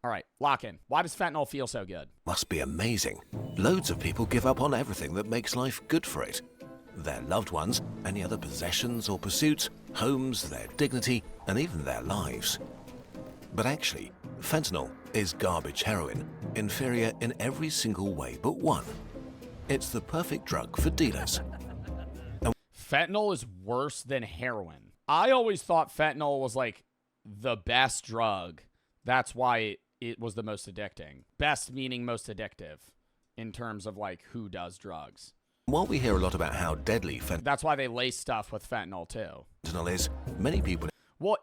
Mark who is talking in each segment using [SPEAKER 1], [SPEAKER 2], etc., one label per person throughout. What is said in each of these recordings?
[SPEAKER 1] All right, lock in. Why does fentanyl feel so good?
[SPEAKER 2] Must be amazing. Loads of people give up on everything that makes life good for it. Their loved ones, any other possessions or pursuits, homes, their dignity, and even their lives. But actually, fentanyl is garbage heroin, inferior in every single way but one. It's the perfect drug for dealers.
[SPEAKER 1] Fentanyl is worse than heroin. I always thought fentanyl was like the best drug. That's why it was the most addicting. Best meaning most addictive in terms of like who does drugs.
[SPEAKER 2] While we hear a lot about how deadly
[SPEAKER 1] That's why they lace stuff with fentanyl too.
[SPEAKER 2] fentanyl is, many people...
[SPEAKER 1] Well,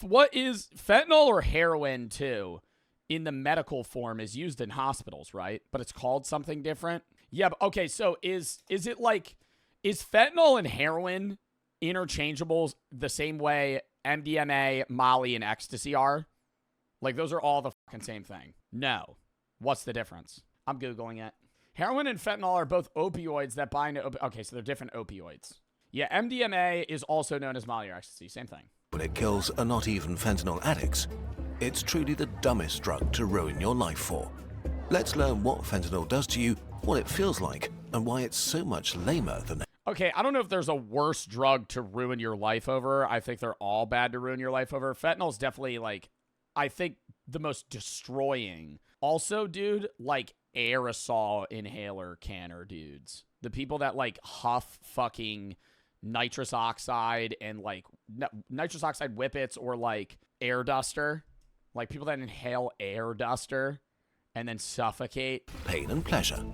[SPEAKER 1] what is fentanyl or heroin too in the medical form is used in hospitals, right? But it's called something different. Yeah, but okay, so is fentanyl and heroin interchangeable the same way MDMA, Molly, and ecstasy are? Like, those are all the fucking same thing. No. What's the difference? I'm Googling it. Heroin and fentanyl are both opioids that bind to... Okay, so they're different opioids. Yeah, MDMA is also known as Molly or ecstasy. Same thing.
[SPEAKER 2] When it kills are not even fentanyl addicts. It's truly the dumbest drug to ruin your life for. Let's learn what fentanyl does to you, what it feels like, and why it's so much lamer than...
[SPEAKER 1] Okay, I don't know if there's a worse drug to ruin your life over. I think they're all bad to ruin your life over. Fentanyl's definitely, like, I think the most destroying. Also, dude, like, aerosol inhaler canner dudes. The people that, like, huff fucking nitrous oxide and, like, nitrous oxide whippets or, like, air duster. Like, people that inhale air duster and then suffocate.
[SPEAKER 2] Pain and pleasure.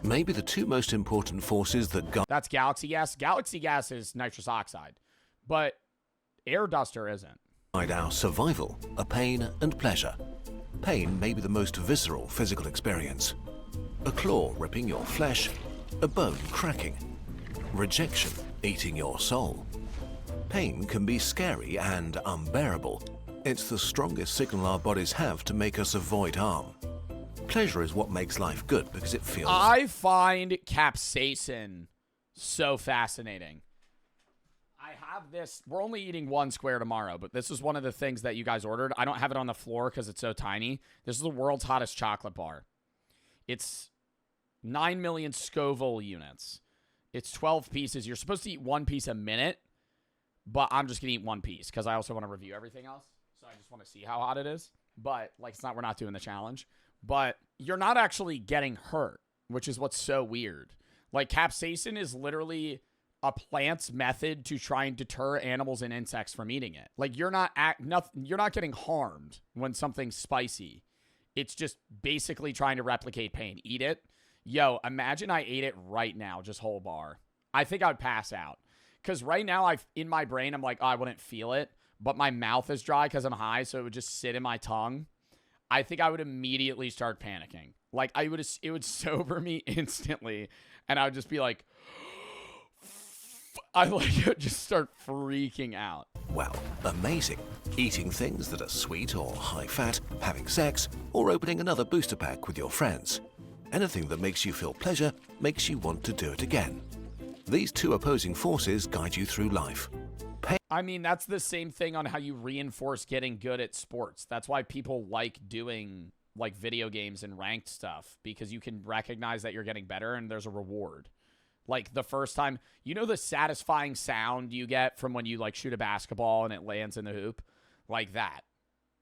[SPEAKER 2] Maybe the two most important forces that
[SPEAKER 1] That's galaxy gas. Galaxy gas is nitrous oxide, but air duster isn't.
[SPEAKER 2] guide our survival are pain and pleasure. Pain may be the most visceral physical experience. A claw ripping your flesh, a bone cracking, rejection eating your soul. Pain can be scary and unbearable. It's the strongest signal our bodies have to make us avoid harm. Pleasure is what makes life good because it feels...
[SPEAKER 1] I find capsaicin so fascinating. I have this. We're only eating one square tomorrow, but this is one of the things that you guys ordered. I don't have it on the floor because it's so tiny. This is the world's hottest chocolate bar. It's 9 million Scoville units. It's 12 pieces. You're supposed to eat one piece a minute, but I'm just going to eat one piece because I also want to review everything else. So I just want to see how hot it is. But, like, we're not doing the challenge. But you're not actually getting hurt, which is what's so weird. Like, capsaicin is literally a plant's method to try and deter animals and insects from eating it. Like, you're not getting harmed when something's spicy. It's just basically trying to replicate pain. Eat it. Yo, imagine I ate it right now, just whole bar. I think I'd pass out. Because right now, in my brain, I'm like, oh, I wouldn't feel it. But my mouth is dry because I'm high, so it would just sit in my tongue. I think I would immediately start panicking. Like, it would sober me instantly, and I would just be like, I would just start freaking out.
[SPEAKER 2] Well, amazing. Eating things that are sweet or high fat, having sex, or opening another booster pack with your friends. Anything that makes you feel pleasure makes you want to do it again. These two opposing forces guide you through life.
[SPEAKER 1] I mean, that's the same thing on how you reinforce getting good at sports. That's why people like doing, like, video games and ranked stuff, because you can recognize that you're getting better and there's a reward. Like, the first time, you know the satisfying sound you get from when you, like, shoot a basketball and it lands in the hoop? Like that.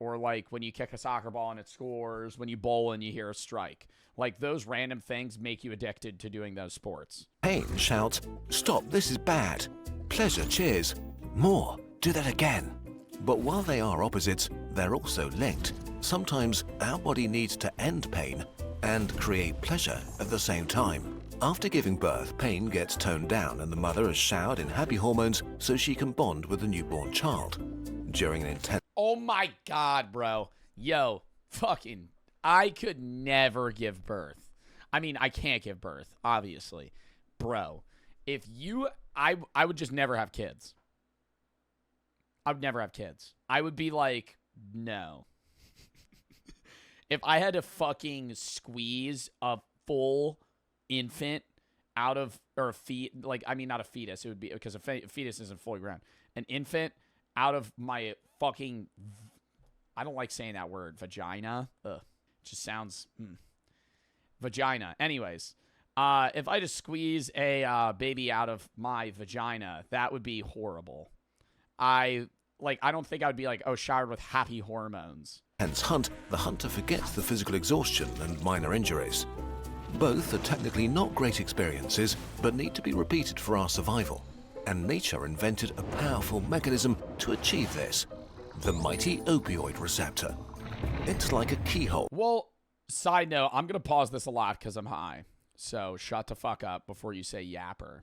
[SPEAKER 1] Or, like, when you kick a soccer ball and it scores, when you bowl and you hear a strike. Like, those random things make you addicted to doing those sports.
[SPEAKER 2] Pain shouts, "Stop, this is bad." Pleasure cheers, "More, do that again." But while they are opposites, they're also linked. Sometimes our body needs to end pain and create pleasure at the same time. After giving birth, pain gets toned down and the mother is showered in happy hormones so she can bond with the newborn child. During an intense...
[SPEAKER 1] Oh my God, bro. Yo, fucking, I could never give birth. I mean, I can't give birth, obviously. Bro, I would just never have kids. I would never have kids. I would be like, no. If I had to fucking squeeze a full infant out of, or not a fetus, it would be, because a fetus isn't fully grown. An infant out of my fucking, I don't like saying that word. Vagina. Ugh. Just sounds. Vagina. Anyways, if I just squeeze a baby out of my vagina, that would be horrible. I don't think I would be like, oh, showered with happy hormones.
[SPEAKER 2] Hence hunt, the hunter forgets the physical exhaustion and minor injuries. Both are technically not great experiences, but need to be repeated for our survival. And nature invented a powerful mechanism to achieve this. The mighty opioid receptor. It's like a keyhole.
[SPEAKER 1] Well, side note, I'm going to pause this a lot because I'm high. So shut the fuck up before you say yapper.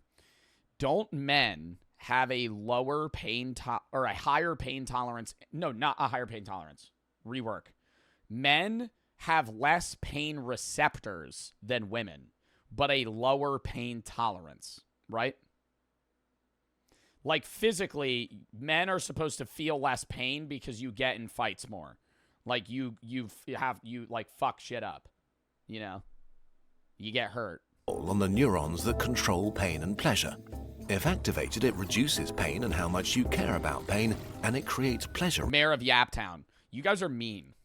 [SPEAKER 1] Don't men have a lower pain or a higher pain tolerance? No, not a higher pain tolerance. Rework. Men have less pain receptors than women, but a lower pain tolerance, right? Like physically, men are supposed to feel less pain because you get in fights more. Like you like fuck shit up, you know? You get hurt.
[SPEAKER 2] On the neurons that control pain and pleasure. If activated, it reduces pain and how much you care about pain, and it creates pleasure.
[SPEAKER 1] Mayor of Yaptown, you guys are mean.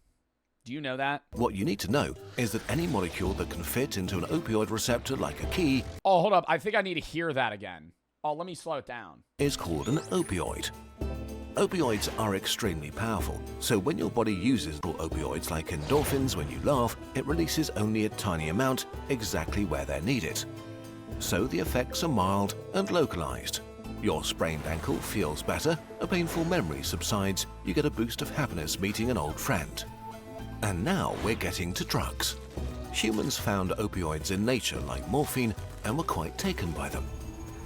[SPEAKER 1] Do you know that?
[SPEAKER 2] What you need to know is that any molecule that can fit into an opioid receptor like a key...
[SPEAKER 1] Oh, hold up. I think I need to hear that again. Oh, let me slow it down.
[SPEAKER 2] ...is called an opioid. Opioids are extremely powerful, so when your body uses opioids like endorphins when you laugh, it releases only a tiny amount exactly where they're needed. So the effects are mild and localized. Your sprained ankle feels better, a painful memory subsides, you get a boost of happiness meeting an old friend. And now we're getting to drugs. Humans found opioids in nature like morphine and were quite taken by them.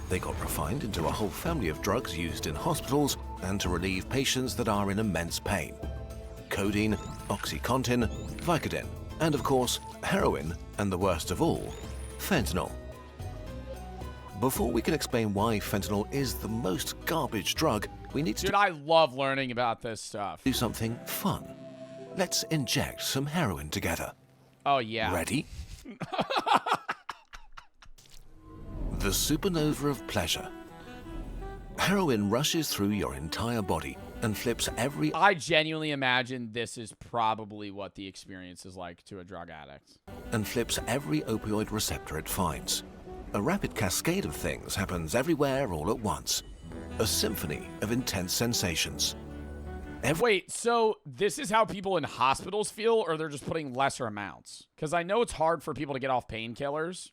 [SPEAKER 2] They got refined into a whole family of drugs used in hospitals and to relieve patients that are in immense pain. Codeine, OxyContin, Vicodin, and of course, heroin, and the worst of all, fentanyl. Before we can explain why fentanyl is the most garbage drug, we need to
[SPEAKER 1] I love learning about this stuff.
[SPEAKER 2] do something fun. Let's inject some heroin together.
[SPEAKER 1] Oh, yeah.
[SPEAKER 2] Ready? The supernova of pleasure. Heroin rushes through your entire body and flips every...
[SPEAKER 1] I genuinely imagine this is probably what the experience is like to a drug addict.
[SPEAKER 2] and flips every opioid receptor it finds. A rapid cascade of things happens everywhere all at once. A symphony of intense sensations.
[SPEAKER 1] Wait, so this is how people in hospitals feel, or they're just putting lesser amounts? Because I know it's hard for people to get off painkillers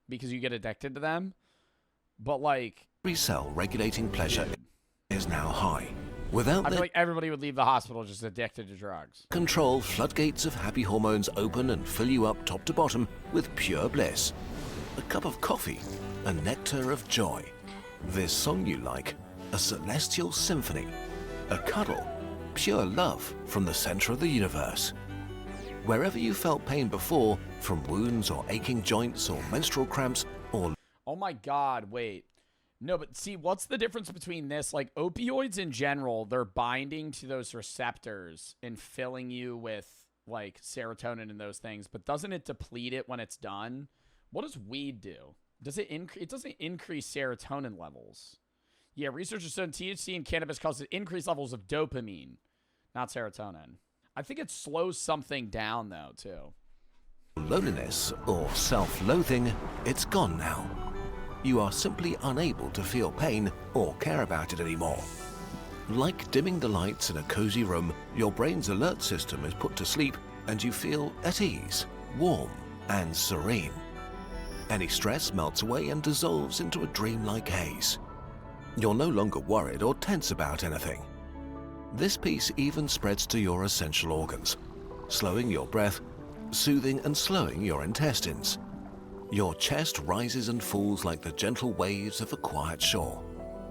[SPEAKER 1] because you get addicted to them. But, like...
[SPEAKER 2] Every cell regulating pleasure is now high. Without
[SPEAKER 1] I feel like everybody would leave the hospital just addicted to drugs.
[SPEAKER 2] control, floodgates of happy hormones open and fill you up top to bottom with pure bliss. A cup of coffee, a nectar of joy. This song you like, a celestial symphony. A cuddle, pure love from the center of the universe. Wherever you felt pain before, from wounds or aching joints or menstrual cramps or...
[SPEAKER 1] Oh my God, wait. No, but see, what's the difference between this? Like, opioids in general, they're binding to those receptors and filling you with, like, serotonin and those things. But doesn't it deplete it when it's done? What does weed do? Does it increase? It doesn't increase serotonin levels. Yeah, researchers said THC in cannabis causes increased levels of dopamine, not serotonin. I think it slows something down, though, too.
[SPEAKER 2] loneliness or self-loathing, it's gone now. You are simply unable to feel pain or care about it anymore. Like dimming the lights in a cozy room, your brain's alert system is put to sleep and you feel at ease, warm and serene. Any stress melts away and dissolves into a dreamlike haze. You're no longer worried or tense about anything. This peace even spreads to your essential organs, slowing your breath, soothing and slowing your intestines. Your chest rises and falls like the gentle waves of a quiet shore.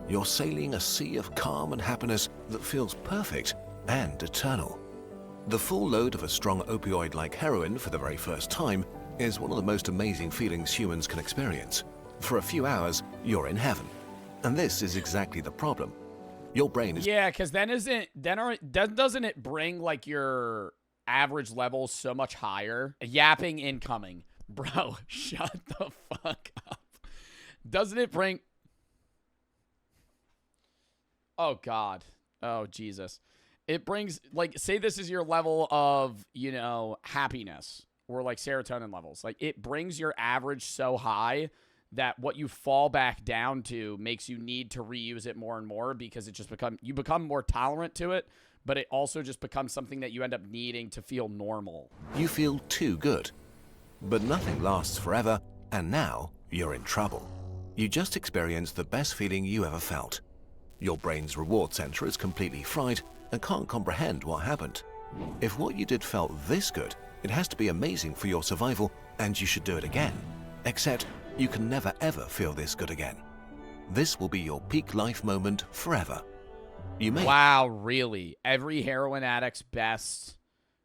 [SPEAKER 2] You're sailing a sea of calm and happiness that feels perfect and eternal. The full load of a strong opioid like heroin for the very first time is one of the most amazing feelings humans can experience. For a few hours, you're in heaven. And this is exactly the problem. Your brain is...
[SPEAKER 1] Yeah, because then doesn't it bring, like, your average levels so much higher? Yapping incoming. Bro, shut the fuck up. Doesn't it bring... Oh, God. Oh, Jesus. It brings, like, say this is your level of, you know, happiness or like serotonin levels. Like, it brings your average so high that what you fall back down to makes you need to reuse it more and more, because it just you become more tolerant to it, but it also just becomes something that you end up needing to feel normal.
[SPEAKER 2] You feel too good. But nothing lasts forever, and now you're in trouble. You just experienced the best feeling you ever felt. Your brain's reward center is completely fried and can't comprehend what happened. If what you did felt this good, it has to be amazing for your survival, and you should do it again. Except you can never ever feel this good again. This will be your peak life moment forever. You may—
[SPEAKER 1] Wow, really? Every heroin addict's best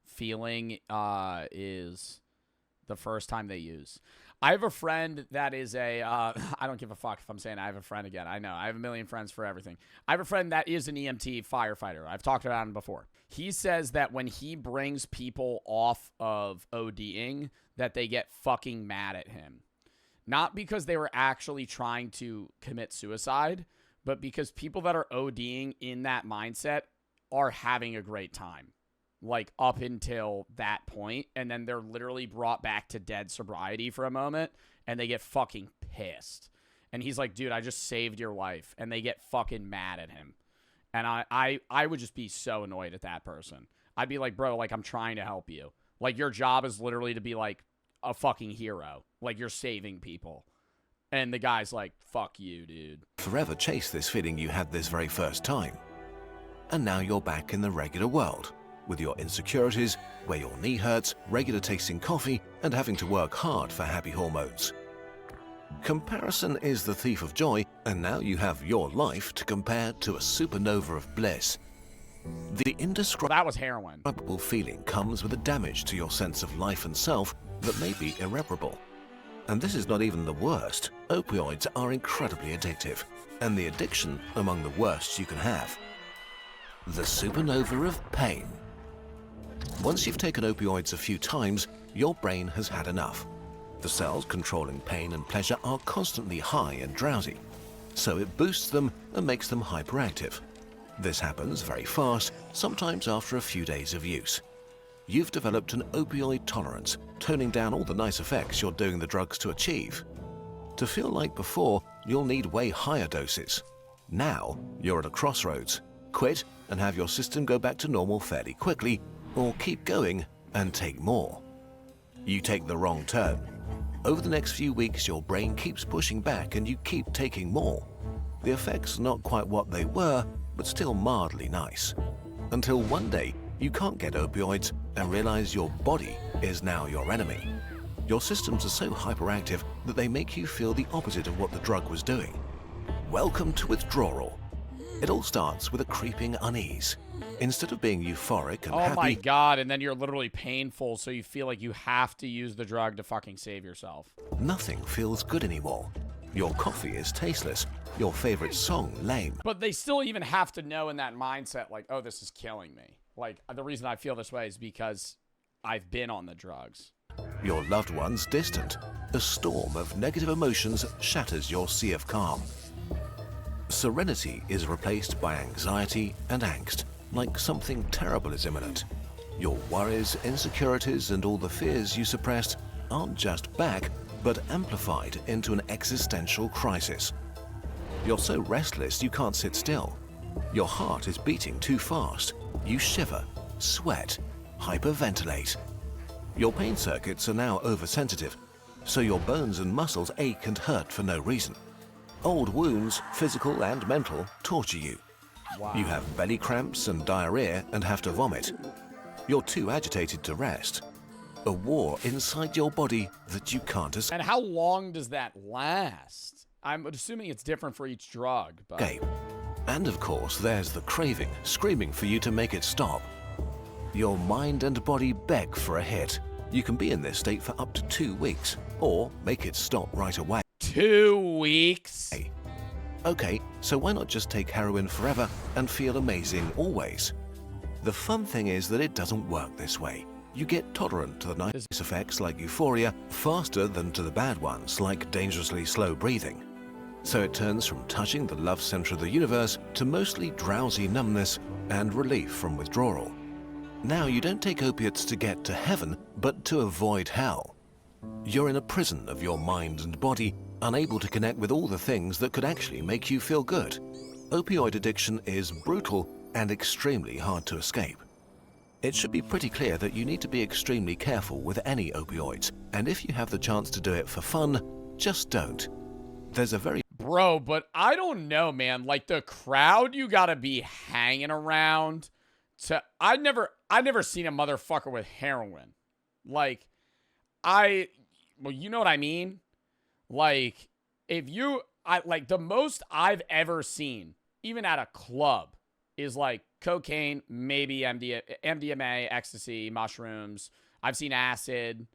[SPEAKER 1] feeling is the first time they use. I have a friend that is a, I don't give a fuck if I'm saying I have a friend again. I know. I have a million friends for everything. I have a friend that is an EMT firefighter. I've talked about him before. He says that when he brings people off of ODing, that they get fucking mad at him. Not because they were actually trying to commit suicide, but because people that are ODing in that mindset are having a great time. Like, up until that point, and then they're literally brought back to dead sobriety for a moment, and they get fucking pissed. And he's like, dude, I just saved your life. And they get fucking mad at him. And I would just be so annoyed at that person. I'd be like, bro, like, I'm trying to help you. Like, your job is literally to be like a fucking hero. Like, you're saving people. And the guy's like, fuck you, dude.
[SPEAKER 2] forever chase this feeling you had this very first time. And now you're back in the regular world, with your insecurities, where your knee hurts, regular tasting coffee, and having to work hard for happy hormones. Comparison is the thief of joy, and now you have your life to compare to a supernova of bliss. The
[SPEAKER 1] That was heroin.
[SPEAKER 2] indescribable feeling comes with a damage to your sense of life and self that may be irreparable. And this is not even the worst. Opioids are incredibly addictive, and the addiction among the worst you can have. The supernova of pain. Once you've taken opioids a few times, your brain has had enough. The cells controlling pain and pleasure are constantly high and drowsy, so it boosts them and makes them hyperactive. This happens very fast, sometimes after a few days of use. You've developed an opioid tolerance, toning down all the nice effects you're doing the drugs to achieve. To feel like before, you'll need way higher doses. Now, you're at a crossroads. Quit and have your system go back to normal fairly quickly, or keep going and take more. You take the wrong turn. Over the next few weeks, your brain keeps pushing back and you keep taking more. The effects are not quite what they were, but still mildly nice. Until one day, you can't get opioids and realize your body is now your enemy. Your systems are so hyperactive that they make you feel the opposite of what the drug was doing. Welcome to withdrawal. It all starts with a creeping unease. Instead of being euphoric and happy—
[SPEAKER 1] Oh my god, and then you're literally painful, so you feel like you have to use the drug to fucking save yourself.
[SPEAKER 2] nothing feels good anymore. Your coffee is tasteless. Your favorite song lame.
[SPEAKER 1] But they still even have to know in that mindset, like, oh, this is killing me. Like, the reason I feel this way is because I've been on the drugs.
[SPEAKER 2] Your loved ones distant. A storm of negative emotions shatters your sea of calm. Serenity is replaced by anxiety and angst, like something terrible is imminent. Your worries, insecurities, and all the fears you suppressed aren't just back, but amplified into an existential crisis. You're so restless you can't sit still. Your heart is beating too fast. You shiver, sweat, hyperventilate. Your pain circuits are now oversensitive, so your bones and muscles ache and hurt for no reason. Old wounds, physical and mental, torture you.
[SPEAKER 1] Wow.
[SPEAKER 2] You have belly cramps and diarrhea and have to vomit. You're too agitated to rest. A war inside your body that you can't escape.
[SPEAKER 1] And how long does that last? I'm assuming it's different for each drug, but...
[SPEAKER 2] And of course, there's the craving, screaming for you to make it stop. Your mind and body beg for a hit. You can be in this state for up to 2 weeks, or make it stop right away.
[SPEAKER 1] 2 weeks?
[SPEAKER 2] Okay, so why not just take heroin forever and feel amazing always? The fun thing is that it doesn't work this way. You get tolerant to the nice effects like euphoria faster than to the bad ones like dangerously slow breathing. So it turns from touching the love center of the universe to mostly drowsy numbness and relief from withdrawal. Now you don't take opiates to get to heaven, but to avoid hell. You're in a prison of your mind and body, unable to connect with all the things that could actually make you feel good. Opioid addiction is brutal and extremely hard to escape. It should be pretty clear that you need to be extremely careful with any opioids, and if you have the chance to do it for fun, just don't. There's a very
[SPEAKER 1] Bro, but I don't know, man. Like, the crowd you gotta be hanging around to... I've never seen a motherfucker with heroin. Like, well, you know what I mean? Like, like, the most I've ever seen, even at a club, is like cocaine, maybe MDMA, ecstasy, mushrooms. I've seen acid.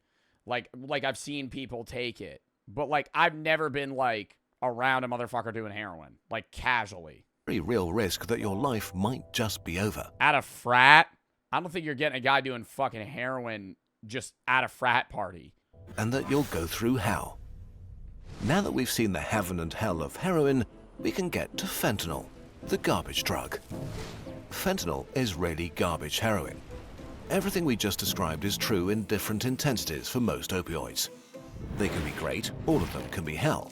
[SPEAKER 1] Like I've seen people take it. But, like, I've never been, like, around a motherfucker doing heroin, like, casually.
[SPEAKER 2] very real risk that your life might just be over.
[SPEAKER 1] At a frat? I don't think you're getting a guy doing fucking heroin just at a frat party.
[SPEAKER 2] And that you'll go through hell. Now that we've seen the heaven and hell of heroin, we can get to fentanyl, the garbage drug. Fentanyl is really garbage heroin. Everything we just described is true in different intensities for most opioids. They can be great, all of them can be hell.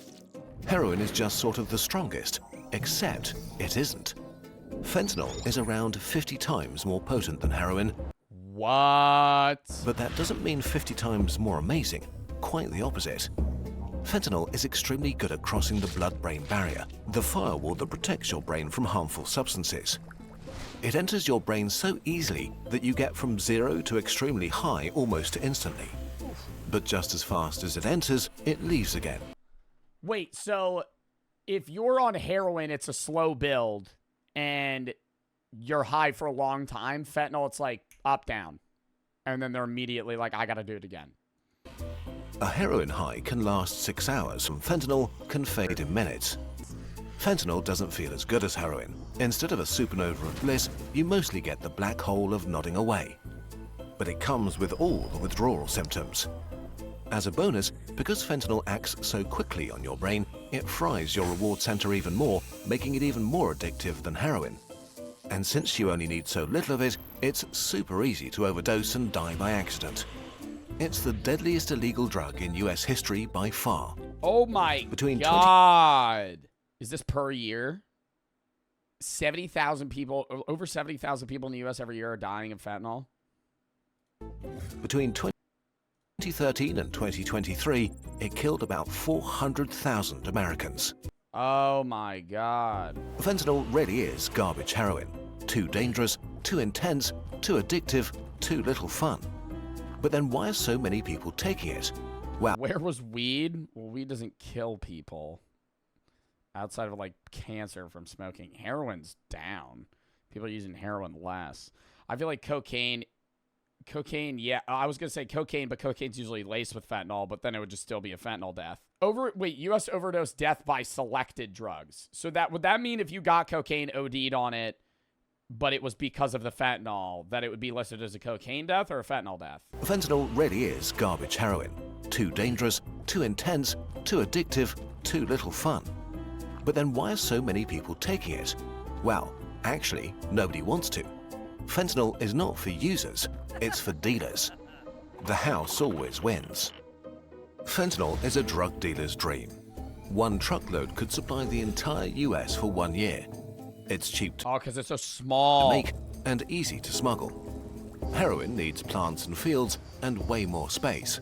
[SPEAKER 2] Heroin is just sort of the strongest, except it isn't. Fentanyl is around 50 times more potent than heroin.
[SPEAKER 1] What?
[SPEAKER 2] But that doesn't mean 50 times more amazing, quite the opposite. Fentanyl is extremely good at crossing the blood-brain barrier, the firewall that protects your brain from harmful substances. It enters your brain so easily that you get from 0 to extremely high almost instantly. But just as fast as it enters, it leaves again.
[SPEAKER 1] Wait, so if you're on heroin, it's a slow build, and you're high for a long time. Fentanyl, it's like up, down. And then they're immediately like, I gotta do it again.
[SPEAKER 2] A heroin high can last 6 hours, and fentanyl can fade in minutes. Fentanyl doesn't feel as good as heroin. Instead of a supernova of bliss, you mostly get the black hole of nodding away. But it comes with all the withdrawal symptoms. As a bonus, because fentanyl acts so quickly on your brain, it fries your reward center even more, making it even more addictive than heroin. And since you only need so little of it, it's super easy to overdose and die by accident. It's the deadliest illegal drug in US history by far.
[SPEAKER 1] Oh my
[SPEAKER 2] Between
[SPEAKER 1] God. Is this per year? 70,000 people, over 70,000 people in the US every year are dying of fentanyl.
[SPEAKER 2] Between 2013 and 2023, it killed about 400,000 Americans.
[SPEAKER 1] Oh my God.
[SPEAKER 2] Fentanyl really is garbage heroin. Too dangerous, too intense, too addictive, too little fun. But then why are so many people taking it? Well,
[SPEAKER 1] Where was weed? Well, weed doesn't kill people. Outside of, like, cancer from smoking. Heroin's down. People are using heroin less. I feel like cocaine, yeah, I was going to say cocaine, but cocaine's usually laced with fentanyl, but then it would just still be a fentanyl death. U.S. overdose death by selected drugs. So would that mean if you got cocaine, OD'd on it, but it was because of the fentanyl, that it would be listed as a cocaine death or a fentanyl death?
[SPEAKER 2] fentanyl really is garbage heroin. Too dangerous, too intense, too addictive, too little fun. But then why are so many people taking it? Well, actually, nobody wants to. Fentanyl is not for users, it's for dealers. The house always wins. Fentanyl is a drug dealer's dream. One truckload could supply the entire US for 1 year. It's cheap to
[SPEAKER 1] because it's so small.
[SPEAKER 2] make and easy to smuggle. Heroin needs plants and fields and way more space.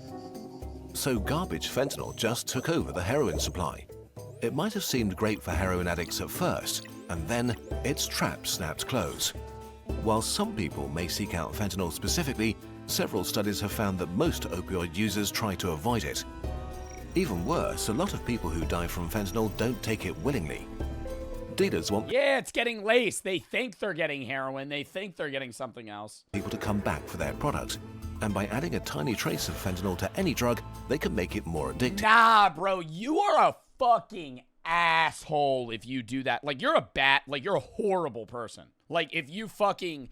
[SPEAKER 2] So garbage fentanyl just took over the heroin supply. It might have seemed great for heroin addicts at first, and then its trap snapped close. While some people may seek out fentanyl specifically, several studies have found that most opioid users try to avoid it. Even worse, a lot of people who die from fentanyl don't take it willingly. Dealers want
[SPEAKER 1] Yeah, it's getting laced. They think they're getting heroin. They think they're getting something else.
[SPEAKER 2] people to come back for their product, and by adding a tiny trace of fentanyl to any drug, they can make it more addictive.
[SPEAKER 1] Nah, bro, you are a fucking asshole if you do that. Like, you're a horrible person. Like, if you fucking,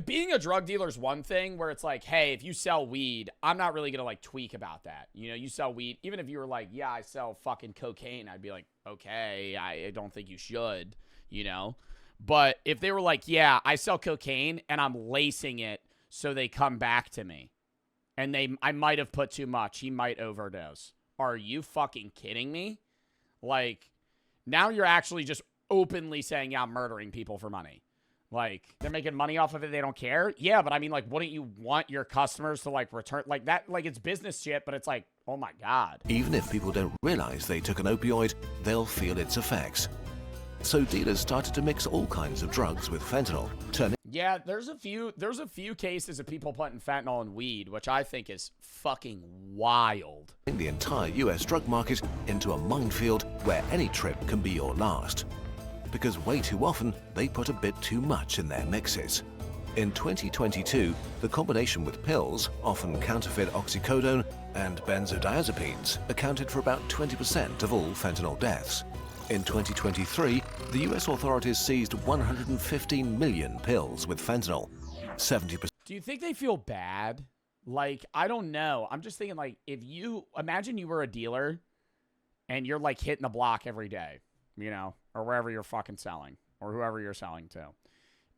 [SPEAKER 1] being a drug dealer is one thing where it's like, hey, if you sell weed, I'm not really going to like tweak about that. You know, you sell weed, even if you were like, yeah, I sell fucking cocaine, I'd be like, okay, I don't think you should, you know? But if they were like, yeah, I sell cocaine and I'm lacing it so they come back to me and I might have put too much, he might overdose. Are you fucking kidding me? Like, now you're actually just openly saying, yeah, I'm murdering people for money. Like, they're making money off of it. They don't care. Yeah, but I mean, like, wouldn't you want your customers to, like, return? Like, that, like, it's business shit, but it's like, oh, my God.
[SPEAKER 2] Even if people don't realize they took an opioid, they'll feel its effects. So dealers started to mix all kinds of drugs with fentanyl, turning...
[SPEAKER 1] Yeah, there's a few cases of people putting fentanyl in weed, which I think is fucking wild.
[SPEAKER 2] ...the entire US drug market into a minefield where any trip can be your last. Because way too often, they put a bit too much in their mixes. In 2022, the combination with pills, often counterfeit oxycodone and benzodiazepines, accounted for about 20% of all fentanyl deaths. In 2023, the US authorities seized 115 million pills with fentanyl. 70%.
[SPEAKER 1] Do you think they feel bad? Like, I don't know. I'm just thinking, like, if you imagine you were a dealer and you're like hitting the block every day, you know, or wherever you're fucking selling, or whoever you're selling to.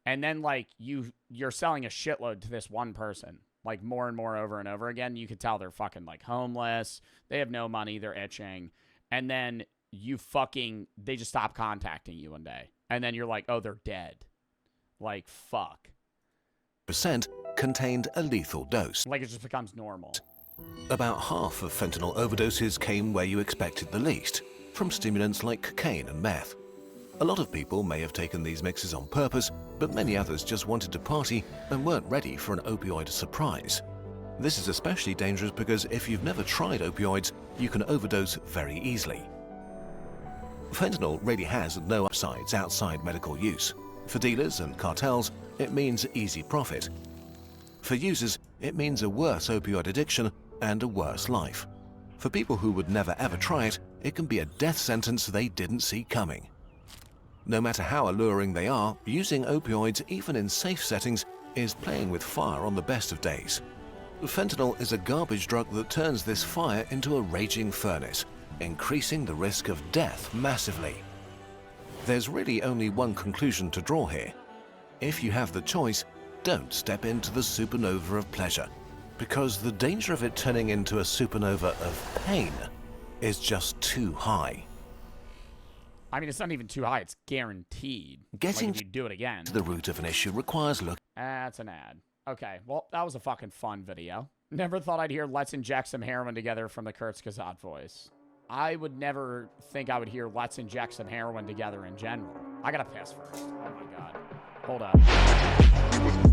[SPEAKER 1] And then, like, you're selling a shitload to this one person, like, more and more over and over again. You could tell they're fucking, like, homeless. They have no money. They're itching. And then they just stop contacting you one day. And then you're like, oh, they're dead. Like, fuck.
[SPEAKER 2] ...percent contained a lethal dose.
[SPEAKER 1] Like, it just becomes normal.
[SPEAKER 2] About half of fentanyl overdoses came where you expected the least, from stimulants like cocaine and meth. A lot of people may have taken these mixes on purpose, but many others just wanted to party and weren't ready for an opioid surprise. This is especially dangerous because if you've never tried opioids, you can overdose very easily. Fentanyl really has no upsides outside medical use. For dealers and cartels, it means easy profit. For users, it means a worse opioid addiction and a worse life. For people who would never ever try it, it can be a death sentence they didn't see coming. No matter how alluring they are, using opioids, even in safe settings, is playing with fire on the best of days. Fentanyl is a garbage drug that turns this fire into a raging furnace, increasing the risk of death massively. There's really only one conclusion to draw here. If you have the choice, don't step into the supernova of pleasure, because the danger of it turning into a supernova of pain is just too high.
[SPEAKER 1] I mean, it's not even too high. It's guaranteed.
[SPEAKER 2] Getting
[SPEAKER 1] like if you do it again.
[SPEAKER 2] to the root of an issue requires looking.
[SPEAKER 1] That's an ad. Okay, well, that was a fucking fun video. Never thought I'd hear "Let's inject some heroin together" from the Kurtz Kazat voice. I would never think I would hear "Let's inject some heroin together" in general. I gotta piss first. Oh my god. Hold up.